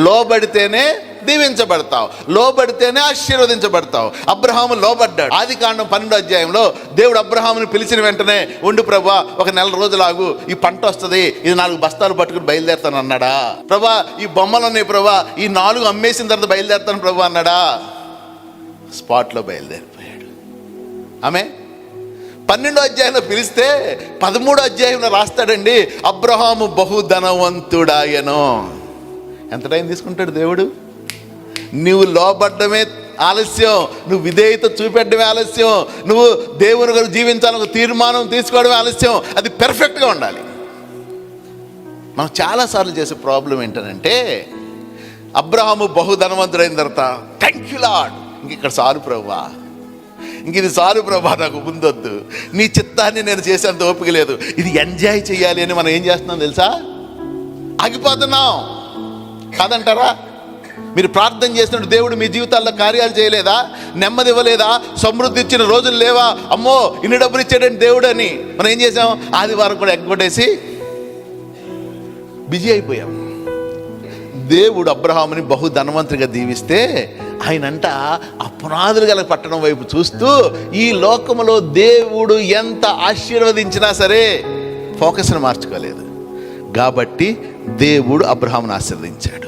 లోబడితేనే దీవించబడతావు, లోబడితేనే ఆశీర్వదించబడతావు. అబ్రహాము లోబడ్డాడు. ఆదికాండం 12వ అధ్యాయంలో దేవుడు అబ్రహాముని పిలిచిన వెంటనే, ఉండు ప్రభా, ఒక నెల రోజులాగు, ఈ పంట వస్తుంది, ఇది 4 బస్తాలు పట్టుకుని బయలుదేరుతాను అన్నాడా? ప్రభా, ఈ బొమ్మలు ఉన్నాయి ప్రభా, ఈ 4 అమ్మేసిన తర్వాత బయలుదేరుతాను ప్రభా అన్నాడా? స్పాట్లో బయలుదేరిపోయాడు. ఆమె 12వ అధ్యాయంలో పిలిస్తే 13వ అధ్యాయంలో రాస్తాడండి, అబ్రహాము బహుధనవంతుడాయను. ఎంత టైం తీసుకుంటాడు దేవుడు? నువ్వు లోబడ్డమే ఆలస్యం, నువ్వు విధేయత చూపెట్టడమే ఆలస్యం, నువ్వు దేవుని కొరకు జీవించాలని తీర్మానం తీసుకోవడమే ఆలస్యం. అది పెర్ఫెక్ట్గా ఉండాలి. మనం చాలాసార్లు చేసే ప్రాబ్లం ఏంటంటే, అబ్రహాము బహుధనవంతుడైన తర్వాత థ్యాంక్ యూ లార్డ్, ఇంక ఇక్కడ చాలు ప్రభువా, ఇంక ఇది చాలు ప్రభా, నాకు ముందొద్దు, నీ చిత్తాన్ని నేను చేసేంత ఓపిక లేదు, ఇది ఎంజాయ్ చేయాలి అని మనం ఏం చేస్తున్నాం తెలుసా? ఆగిపోతున్నాం. కాదంటారా? మీరు ప్రార్థన చేసినట్టు దేవుడు మీ జీవితాల్లో కార్యాలు చేయలేదా? నెమ్మది ఇవ్వలేదా? సమృద్ధి ఇచ్చిన రోజులు లేవా? అమ్మో ఇన్ని డబ్బులు ఇచ్చాడండి దేవుడు అని మనం ఏం చేసాం? ఆదివారం కూడా ఎగ్గొట్టేసి బిజీ అయిపోయాం. దేవుడు అబ్రహాముని బహు ధనవంతుడిగా దీవిస్తే, ఆయనంట ఆ పునాదులు గల పట్టణం వైపు చూస్తూ, ఈ లోకములో దేవుడు ఎంత ఆశీర్వదించినా సరే ఫోకస్ని మార్చుకోలేదు. కాబట్టి దేవుడు అబ్రహామును ఆశీర్వదించాడు.